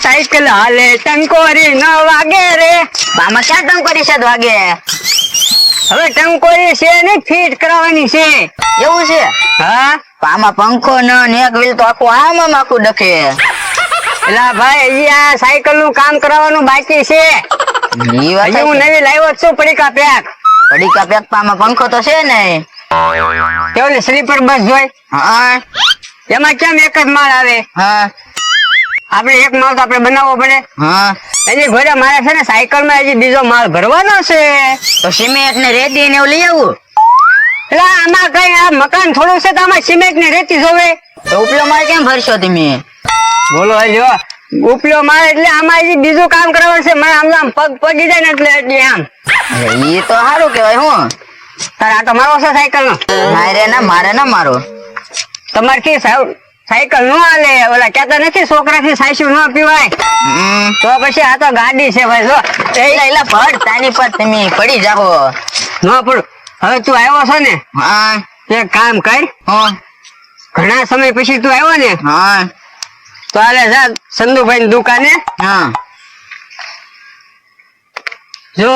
Cycle હાલે ટંકોરી ન વાગે રે. આમાં ક્યાં ટંકોરી છે વાગે? હવે ટંકોરી છે ને ફિટ કરાવવાની છે. એવું છે? હા, આમાં પંખો ન એક વ્હીલ તો આખું આખું ડખે. એલા ભાઈ હજી આ સાયકલ નું કામ કરાવવાનું બાકી છે. ઈ વાત હજી હું નવી લાવ્યો છું પડીકા પેક. પડીકા પેક આમાં પંખો તો છે ને. કેવલી સ્લીપર બસ જોઈ. હા એમાં કેમ એક જ માળ આવે? હા આપણે એક માળ તો આપણે બનાવવો પડે. હા એની ઘરે મારે છે ને સાયકલ માં હજી બીજો માળ ભરવાનો છે. તો સિમેન્ટ ને રેતી ને એવું લઈ આવું. એટલે આમાં કઈ આ મકાન થોડું છે તો આમાં સિમેન્ટ ને રેતી જોવે. તો ઉપલો માળ કેમ ભરશો તમે? બોલો જો ઉપલો માળ એટલે આમાં હજી બીજું કામ કરવાનું છે. મને આમ પગ પગી જાય ને એટલે આમ. ઈ તો સારું કેવાય. હું તારે આટો મારવો છે સાયકલ નો? મારે ના મારો. તમારે થી સાયકલ નો હાલે. ઓલા કેતા નથી છોકરા થી સાયકલ ન પીવાય. તો પછી આ તો ગાડી છે ભાઈ. જો એલા ભટ તાની પર તમે પડી જાઓ. ન પડું. હવે તું આવ્યો છો ને, હા એક કામ કર. ઘણા સમય પછી તું આવ્યો ને, હા તો હાલે જા સંધુભાઈ ની દુકાને. હા જો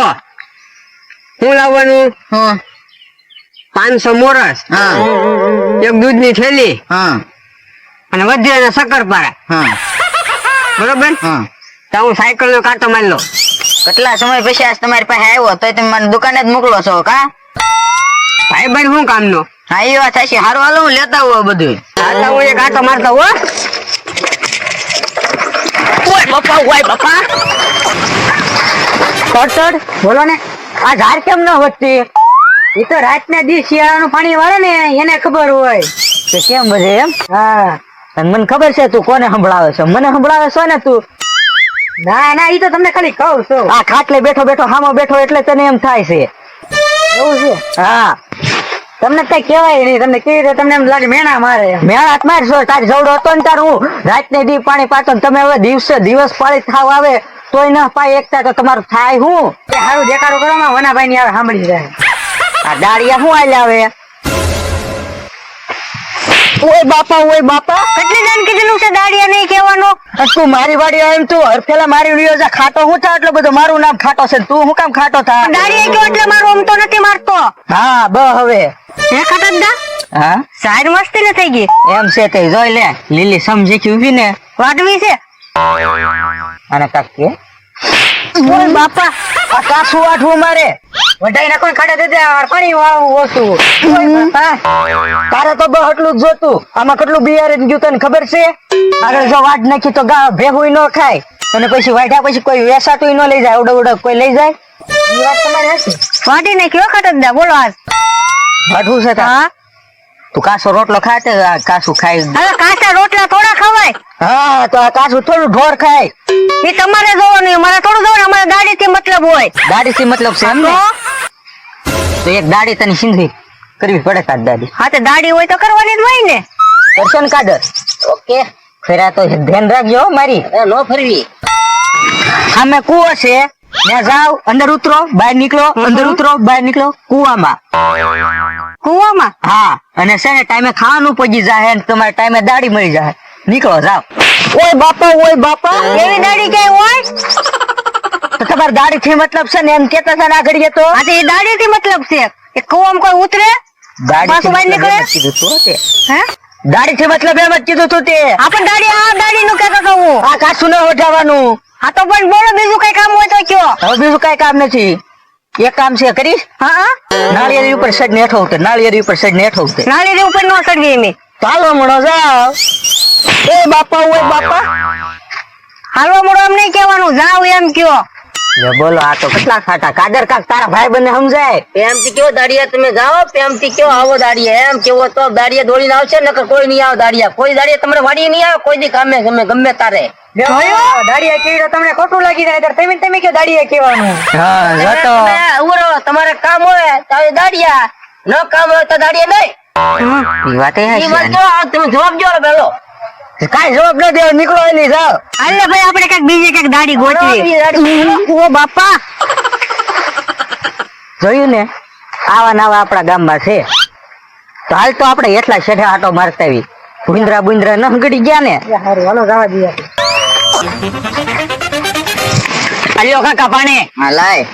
હું લાવવાનું? 500 મોરસ, હા એક દૂધ ની થેલી હા અને વધ્યા શક્કરપારા. હા બરોબર? હા તો હું સાયકલ નો કાંટો મારી લો. કેટલા સમય પછી આજ તમારી પાસે આવ્યો તો તમે મને દુકાને જ મોકલો છો કા? ભાઈ ભાઈ શું કામ નો? હા એ વાત સાચી. હારું હાલો હું લેતા આવું બધું. આટલા હું એક આંટો મારતો હો. ઓય બાપા ટોટડ બોલો ને. આ ઝાડ કેમ ન વધતી? એ તો રાત ના દિવસ શિયાળાનું પાણી વાળે ને એને ખબર હોય કે કેમ વધે એમ. હા, અને મને ખબર છે તું કોને સંભળાવે છે. મને સંભળાવે છો ને તું? ના ના ઈ તો તમને ખાલી કહું છું. આ ખાટલે બેઠો બેઠો હામો બેઠો એટલે તને એમ થાય છે. એવું છે? હા તમને કઈ કહેવાય નહીં. તમને કેવી રીતે તમને એમ લાગે મેણા મારે. મેળાત મારશો. તારી જવડો હતો ને તાર હું રાત ને દી પાણી પાતો ને તમે હવે દિવસ પાળી થાવ આવે તોય ન પાય એકતા તો તમારું થાય હું? એ સારું દેખાડો કરો માં વનાભાઈ ની આવે સાંભળી જાય. આ દાડિયા શું આલ્યા આવે? ઓય બાપા કેટલી જણ કીધેલું છે દાડિયા નહીં કહેવાનો? તું મારી વાડી એમ તું હરફેલા મારી વિડિયો જા ખાટો હું થા એટલે બધું મારું નામ ખાટો છે. તું હું કામ ખાટો થા? દાડિયા કયો એટલે મારું આમ તો નથી મારતો. હા હવે હે ખટકદા હા સાઈડ મસ્તી ને થઈ ગઈ. એમ છે તે જોઈ લે. લીલી સમજી કે ઉભી ને વાટવી છે. અને કાક કે ઓય બાપા આ કાસુ આઠવું મારે વઢાઈ નાખો ખાડે દે દે પાણી વાળું ઓછું. ઓય બાપા તારે તો બસ એટલું જ જોતું. આમાં કેટલું બિયારણ ગયું તને ખબર છે? આગળ જો વાટ નાખી તો ભેગું ન ખાય અને પછી વાઢ્યા પછી કોઈ વેસાતું ન લઈ જાય. ઉડો કોઈ લઈ જાય. એ વાત તમારી હશે. વાટી નાખ્યો ખટકદા બોલો આજ. વાઢવું છે તાર? હા તું કાસો રોટલો ખાય તે આ કાસુ ખાય. હવે કાચા રોટલા થોડા ખવાય. હા તો આ કાસુ થોડું ઢોર ખાય. એ તમારે જોવાનું, મારે થોડું જોવાનું. અમારે દાડી થી મતલબ હોય. દાડી થી મતલબ છે એમ ને? તો એક દાડી તને સિંધી કરવી પડે. કાઢ દાડી. હા તો દાડી હોય તો કરવાની જ હોય ને. કરશો ને કાઢ? ઓકે ફેરા તો ધ્યાન રાખજો હો મારી. નો ફરવી. સામે કુવો છે ત્યાં જાવ. અંદર ઉતરો બહાર નીકળો. અંદર ઉતરો બહાર નીકળો કુવામાં. કુવામાં? હા અને છે ને ટાઈમે ખાવાનું પગી જાય ને તમારે ટાઈમે દાડી મળી જાય. નીકળો જાવ. ઓય બાપા એવી દાડી ક્યાંય હોય? તો તમારે દાડી થી મતલબ છે ને એમ કેતા હતા ને આગળ તો. હા તો એ દાડી થી મતલબ છે. એ કુવામાં કોઈ ઉતરે પાછું બહાર નીકળે? કીધું તું તે. હે દાડી થી મતલબ એમ જ કીધું તું તે. આપણ દાડી નું કેતો તો હું. આ કાચું ન વઢાવાનું. હા તો પણ બોલો બીજું કઈ કામ હોય તો કયો. હવે બીજું કઈ કામ નથી. એક કામ છે કરીશ. હા નાળિયેરી ઉપર સડ ને હેઠો ઉતર. નાળિયેરી ઉપર સડ ને હેઠો ઉતર. નાળી ઉપર નો ચડવી એમ. ચાલો મળો જાવ. ઓય બાપા હાલવા મોડો એમ નહીં કહેવાનું. જાવ એમ કયો. બોલો આ તો કેટલા ખાટા. કાદર કાક તારા ભાઈ બંને સમજાય. પ્રેમથી કેવો દાડિયા તમે જાઓ. પ્રેમથી કેવો આવો દાડિયા. એમ કેવો તો દાડિયા દોડીને આવશે નકર કોઈ નહીં આવે દાડિયા. કોઈ દાડિયા તમારે વાડી નહીં આવે. કોઈ દી કામે ગમે તારે. દાડિયા કેવી તમને ખોટું લાગી જાય તમે કયો દાડિયા કહેવાનું. હા જતો તમે ઉભો રહો. તમારે કામ હોય તો દાડિયા, ન કામ હોય તો દાડિયા નહીં. ઈ વાત ઈ વાત જો તમે જવાબ જો પેલો. કાઈ જવાબ ન દેવો. નીકળો એની જાવ. હાલે ભાઈ આપણે કઈક બીજી કઈક દાડી ગોતવી. ઓ બાપા જોયું ને આવા નવા આપણા ગામમાં છે. તો હાલ તો આપણે એટલા શેઠે આટો મારતા આવી ભૂંદરા બુંદરા ન ગડી ગયા ને. અલ્યો કાકા પાણી. હા લાય.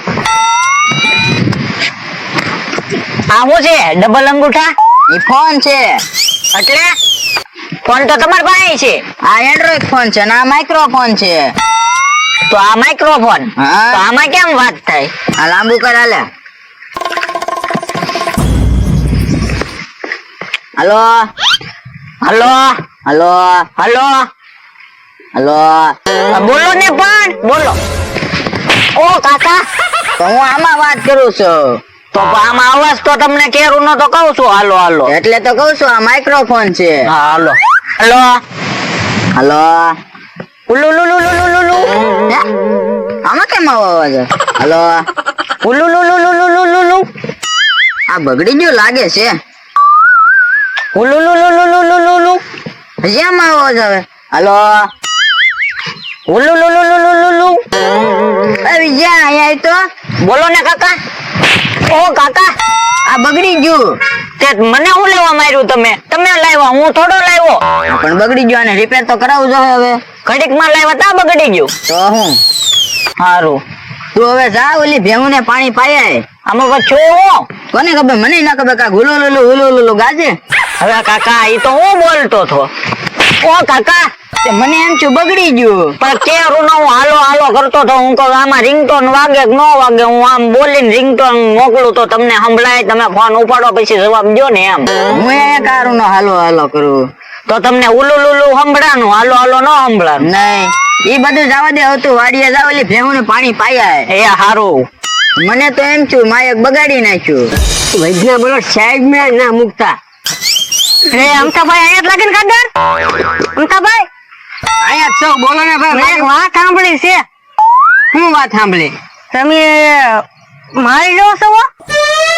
આ શું છે ડબલ અંગૂઠા? એ ફોન છે. એટલે ફોન તો તમારી પાસે છે. આ એન્ડ્રોઈડ ફોન છે ને આ માઇક્રોફોન છે. તો આ માઇક્રોફોન. હા. તો આમાં કેમ વાત થાય? આ લાંબુ કર હાલે. Hello hello hello hello hello. બોલો ને પણ બોલો. ઓ કાકા, તો હું આમાં વાત કરું છું. તો આમાં અવાજ તો તમને કેરું નો તો કહું છું. હાલો હાલો. એટલે તો કઉ છું આ માઇક્રોફોન છે. હા હાલો. Hello hello. ઉલુલુલુલુલુલુલુ. હે? આમાં કેમ આવો અવાજ? હલો. ઉલુલુલુલુલુલુલુ. આ બગડી ગયું લાગે છે. ઉલુલુલુલુલુલુલુ. હજી આમાં અવાજ આવે. હલો. ઉલુલુલુલુલુલુ. આવી જા અહીંયા તો. બોલો ને કાકા. ઓ કાકા, આ બગડી ગયું. તે મને હું લેવા માર્યું? તમે લાવ્યા, હું થોડો લાવ્યો. પણ બગડી ગયું આને રિપેર તો કરાવવું જોઈએ હવે. ઘડીક માં લાવ્યા તા બગડી ગયું. તો હું સારું. તું હવે જા ઓલી ભેહું ને પાણી પાયાય. આમાં પછી હું કોને ખબર? મને ના ખબર. કા હુલો ગાજે. હવે કાકા ઈ તો હું બોલતો હતો. ઓ કાકા, તે મને એમ છું બગડી ગયું. પણ કેરું નો હું હાલો હાલો કરતો હતો. હું કહું આમાં રિંગટોન વાગે કે ન વાગે. હું આમ બોલીને રિંગટોન મોકલું તો તમને સંભળાય, તમે ફોન ઉપાડો પછી જવાબ દો ને એમ. હું એ કારું નો હાલો હાલો કરું. તો તમને ઉલુલુલુ સંભળાનું, હાલો હાલો ન સંભળાનું. નહીં ઈ બધું જવા દે. હતું વાડીએ જાવ ઓલી ભેહું ને પાણી પાયાય. એ હારું. મને તો એમ છું માયક બગાડી નાખ્યું. વૈજ્ઞા બોલો સાહેબ મેં ના મુકતા. રે અમતાભાઈ અહીંયા જ લાગે ને કાદર? અમતાભાઈ અહીંયા છો. બોલો ને મેં એક વાત સાંભળી છે. શું વાત સાંભળી? તમે મારી લો છો?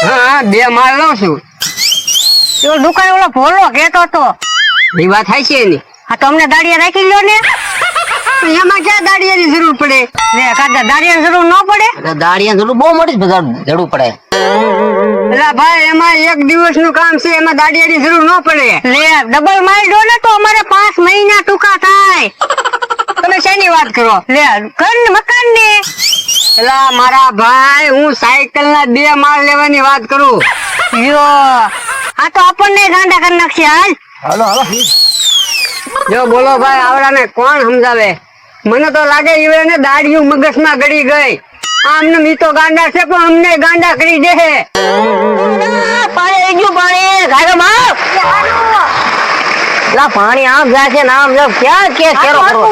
હા 2 માળ લઉં છું. તો દુકાન ઓલો ભોલો કેતો તો. એ વાત થાય છે એની. હા તો અમને દાડિયા રાખી લ્યો ને. એમાં ક્યાં દાડિયાની જરૂર પડે? લે કાદર દાડિયાની જરૂર ન પડે? દાડિયા જરૂર બહુ મોટી જરૂર પડે. એલા ભાઈ એમાં 1 દિવસનું કામ છે, એમાં દાડિયાની જરૂર ન પડે. લે ડબલ મારી દો ને તો અમારે 5 મહિના ટૂંકા થાય. તમે શેની વાત કરો? લે ઘર ને મકાન ને. એલા મારા ભાઈ હું સાયકલ ના 2 માળ લેવાની વાત કરું. યો આ તો આપણને ગાંડા કરી નાખશે. હાલ હાલો હાલો. જો બોલો ભાઈ, આવડાને કોણ સમજાવે? મને તો લાગે ઈવડે દાડિયું મગજમાં ગળી ગઈ. આમને મીતો ગાંડા છે પણ અમને ગાંડા કરી દે. પાણી ગયું પાણી. ગાડો માં લા પાણી આમ જાય છે ને આમ જાવ. ક્યાં કે કેરો કરો?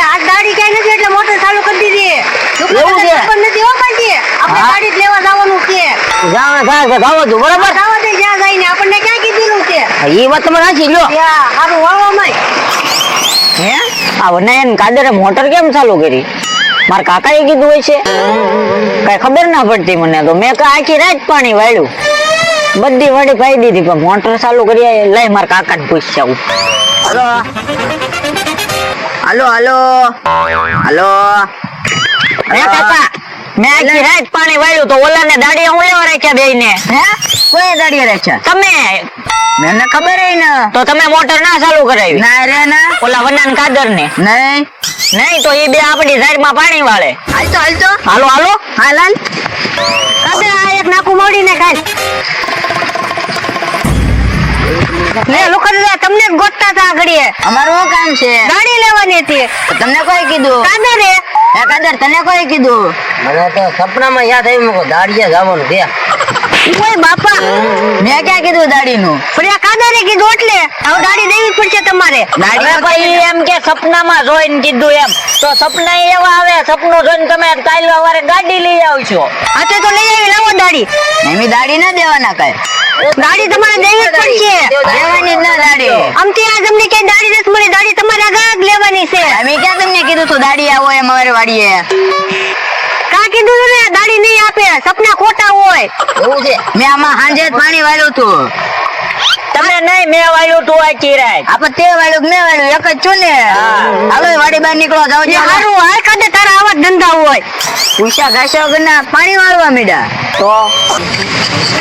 આ ગાડી કઈ નથી એટલે મોટર ચાલુ કરી દીધી. એવું છે? નથી હો કાંઈ. આપણે હા. ગાડી જ લેવા જવાનું છે. જાવ જાવ કે ગાવો તું બરાબર. જવા દે જ્યાં જઈને આપણને ક્યાં કીધેલું છે. એ વાત તમે નાખી લ્યો. ત્યાં હારું વાળવામાં. હે આ વનાયન કાદરે મોટર કેમ ચાલુ કરી? મારા કાકાએ કીધું હોય છે. કઈ ખબર ના પડતી મને તો. મેં આખી રાત પાણી વાળ્યું, બધી વાડી પાઈ દીધી, પણ મોટર ચાલુ કરી લઈ મારા કાકા ને પૂછ આવું. હાલો હાલો હાલો હાલો. હે કાકા, મેં આખી રાત પાણી વાળ્યું તો ઓલા ને દાડિયા હું લેવા રાખ્યા બે ને. હે કોઈ દાડિયા રાખ્યા? તમે મને ખબર હે ને. તો તમે મોટર ના ચાલુ કરાવી? ના રે ના. ઓલા વનાન કાદર ને નહીં. નહીં તો એ બે આપણી સાઈડ માં પાણી વાળે. હાલતો હાલતો. હાલો હાલો હાલ હાલ. કાદર આ એક નાકું મોડીને ખાય. લે લોકો તમને જ ગોતતા હતા ઘડીએ. અમારું શું કામ છે? ગાડી લેવાની હતી. તમને કોઈ કીધું? કાદરે હે કાદર તને કોઈ કીધું? મને તો સપનામાં યાદ આવ્યું દાડિયા જવાનું છે. ઓય બાપા, મેં ક્યાં કીધું દાડીનું? પણ આ કાદરે કીધું એટલે હવે ગાડી દેવી જ પડશે તમારે. દાડી હવે પછી એમ કે સપનામાં જોઈને કીધું એમ. તો સપના એવા આવે, સપનું જોઈને તમે કાલ સવારે ગાડી લઈ આવશો. હા તો લઈ આવી, લાવો દાડી. એમી દાડી ના દેવાના કઈ. ગાડી તમારે દેવી જ પડશે. દેવાની જ ના દાડી. આમથી આજ અમને ક્યાંય દાડી નથી મળી. દાડી તમારે આગળ જ લેવાની છે. અમે ક્યાં તમને કીધું તું દાડી આવો એમ અમારે વાડીએ? કા કીધું તું ને દાડી નહીં આપે, સપના ખોટા હોય. એવું છે? મેં આમાં સાંજે જ પાણી વાળ્યું તું. તમે નહીં મેં વાળ્યું તું આખી રાત આપણે તે વાળું કે મેં વાળું એક જ છું ને હાલો વાડી બહાર નીકળો જાવ એ હારું હાલ કાઢે તારા આવા જ ધંધા હોય પૂછ્યા ઘાસ્યા વગરના પાણી વાળવા મીડા તો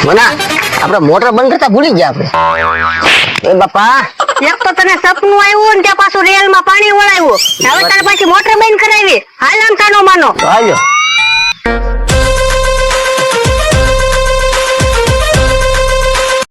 મના આપણે મોટર બંધ કરતા ભૂલી ગયા આપણે એ બાપા એક તો તને સપનું આવ્યું ને ત્યાં પાછું રેલ માં પાણી વળાવ્યું હવે તારે પાછી મોટર બંધ કરાવી હાલ આમ તાનો માનો હાલ્યો